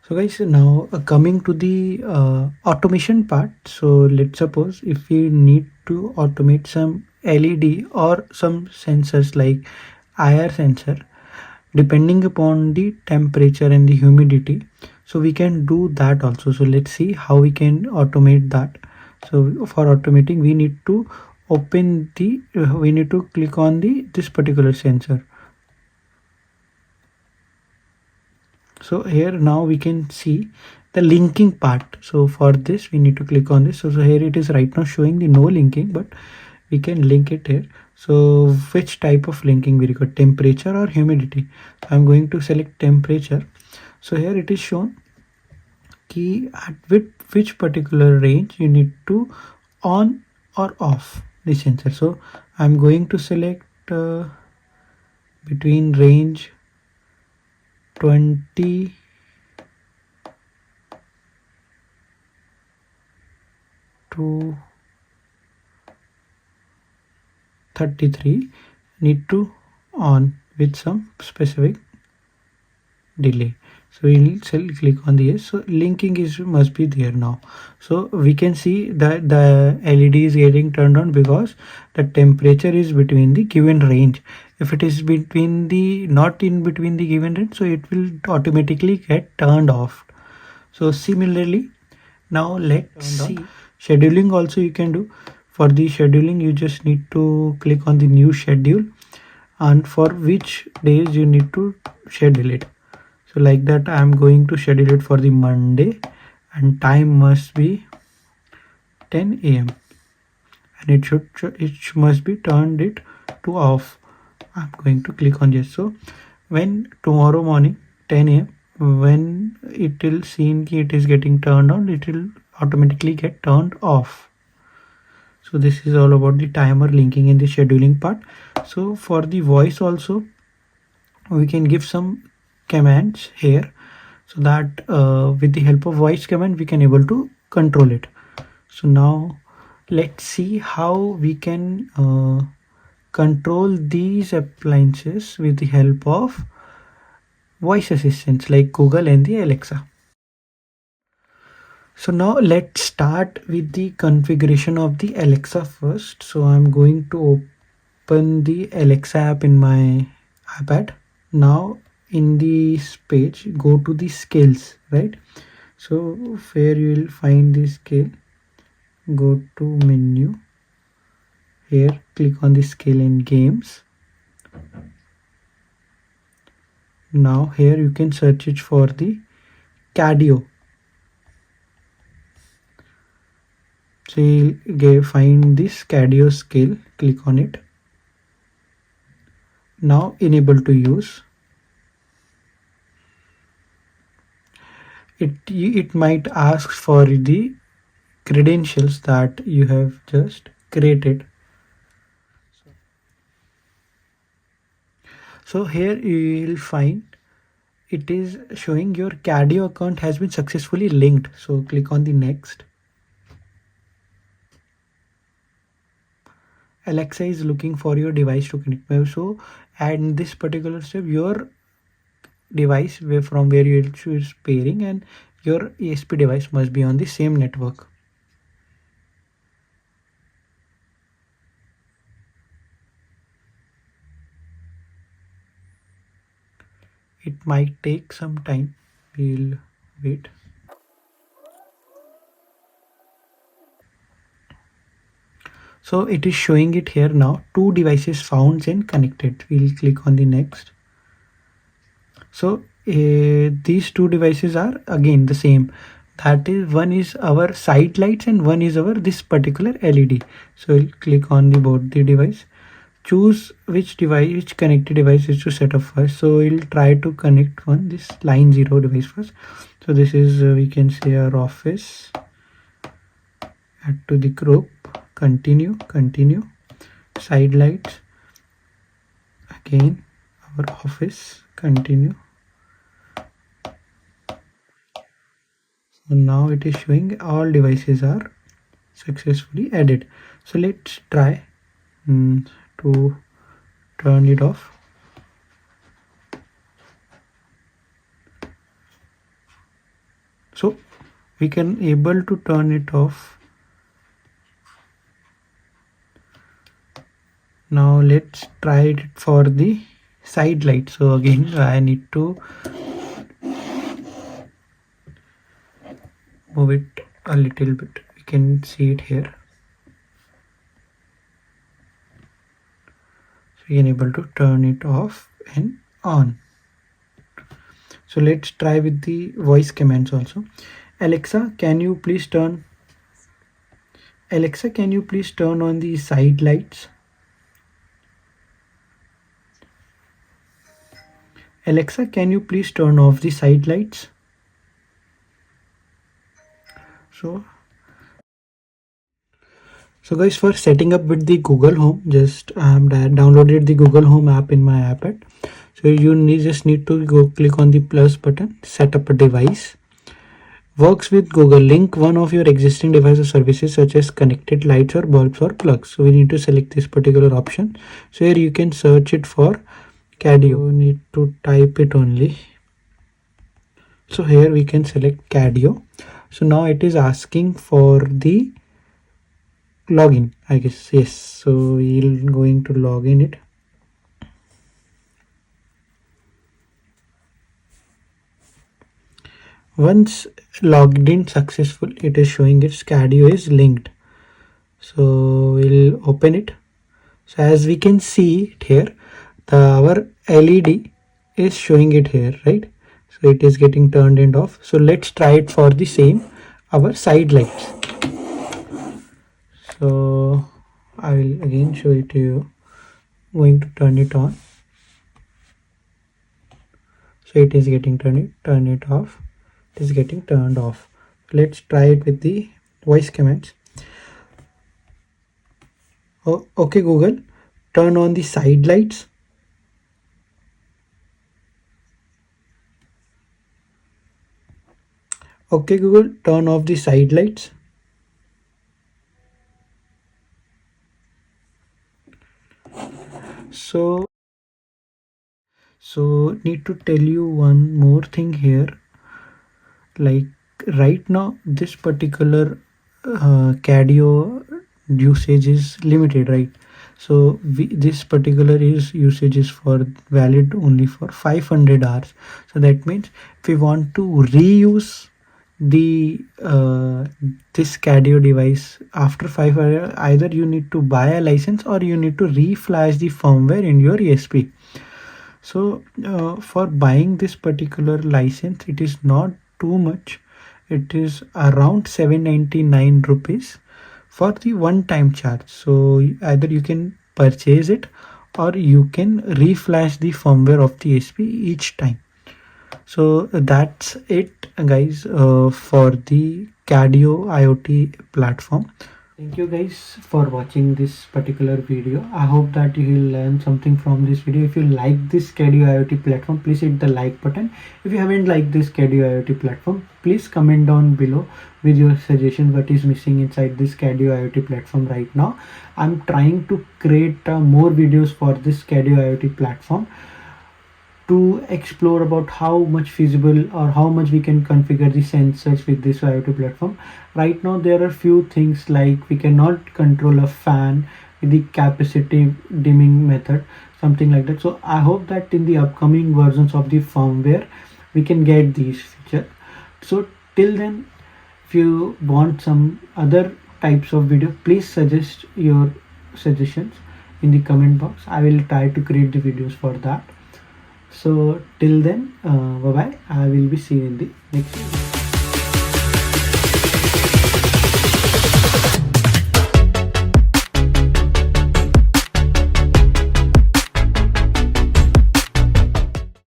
So guys, now coming to the automation part. So let's suppose if we need to automate some LED or some sensors like IR sensor, depending upon the temperature and the humidity, so we can do that also. So let's see how we can automate that. So for automating, we need to open the we need to click on the this particular sensor. So here now we can see the linking part. So for this we need to click on this. So here it is right now showing the no linking, but we can link it here. So which type of linking we require, temperature or humidity? I'm going to select temperature. So here it is shown key at which particular range you need to on or off the sensor. So I'm going to select between range 20 to 33, need to on with some specific delay. So we'll click on the yes. So linking is must be there now. So we can see that the LED is getting turned on because the temperature is between the given range. If it is between the not in between the given range, so it will automatically get turned off. So similarly, now let's see scheduling also you can do. For the scheduling, you just need to click on the new schedule and for which days you need to schedule it. So like that I am going to schedule it for the Monday and time must be 10 a.m. and it must be turned it to off. I'm going to click on yes. So when tomorrow morning 10 a.m. when it will seen it is getting turned on, it will automatically get turned off. So this is all about the timer linking in the scheduling part. So for the voice also we can give some commands here, so that with the help of voice command we can able to control it. So now let's see how we can control these appliances with the help of voice assistants like Google and the Alexa. So now let's start with the configuration of the Alexa first. So I'm going to open the Alexa app in my iPad. Now in this page, go to the scales, right? So where you will find the scale, go to menu. Here click on the scale in games. Now here you can search it for the CADIO. So you'll find this CADIO scale, click on it. Now enable to use. It might ask for the credentials that you have just created. So here you will find it is showing your CADIO account has been successfully linked. So click on the next. Alexa is looking for your device to connect. So at this particular step, your device from where you choose pairing and your ESP device must be on the same network. It might take some time. We'll wait. So it is showing it here now. 2 devices found and connected. We'll click on the next. So these 2 devices are again the same. That is, one is our side lights and one is our this particular LED. So we'll click on the both the device. Choose which device, which connected device is to set up first. So we'll try to connect one this line 0 device first. So this is we can say our office. Add to the group. Continue. Side lights. Again our office. Continue. So now it is showing all devices are successfully added. So let's try to turn it off. So we can able to turn it off. Now let's try it for the side light. So again I need to move it a little bit. We can see it here. So we can able to turn it off and on. So let's try with the voice commands also. Alexa, can you please turn on the side lights? Alexa, can you please turn off the side lights? So guys, for setting up with the Google Home, just downloaded the Google Home app in my iPad. So you just need to go click on the plus button, set up a device. Works with Google. Link one of your existing device or services such as connected lights or bulbs or plugs. So we need to select this particular option. So here you can search it for CADIO. You need to type it only. So here we can select CADIO. So now it is asking for the login, I guess. Yes, so we'll going to log in it. Once logged in successful, it is showing its CADIO is linked. So we'll open it. So as we can see it here, our LED is showing it here, right? So it is getting turned and off. So let's try it for the same, our side lights. So I will again show it to you. I'm going to turn it on. So it is getting turn it off. It is getting turned off. Let's try it with the voice commands. Oh, okay Google, turn on the side lights. Okay Google, turn off the side lights. So need to tell you one more thing here. Like right now this particular CADIO usage is limited, right? So this particular usage is for valid only for 500 hours. So that means if we want to reuse the this CADIO device after 500, either you need to buy a license or you need to reflash the firmware in your ESP. So for buying this particular license, it is not too much. It is around 799 rupees for the one time charge. So either you can purchase it or you can reflash the firmware of the SP each time. So that's it guys, for the CADIO IoT platform. Thank you guys for watching this particular video. I hope that you will learn something from this video. If you like this CADIO IoT platform, please hit the like button. If you haven't liked this CADIO IoT platform, please comment down below with your suggestion what is missing inside this CADIO IoT platform right now. I'm trying to create more videos for this CADIO IoT platform to explore about how much feasible or how much we can configure the sensors with this IoT platform. Right now there are few things like we cannot control a fan with the capacitive dimming method, something like that. So I hope that in the upcoming versions of the firmware we can get these features. So till then, if you want some other types of video, please suggest your suggestions in the comment box. I will try to create the videos for that. So till then, bye bye. I will be seeing you in the next video.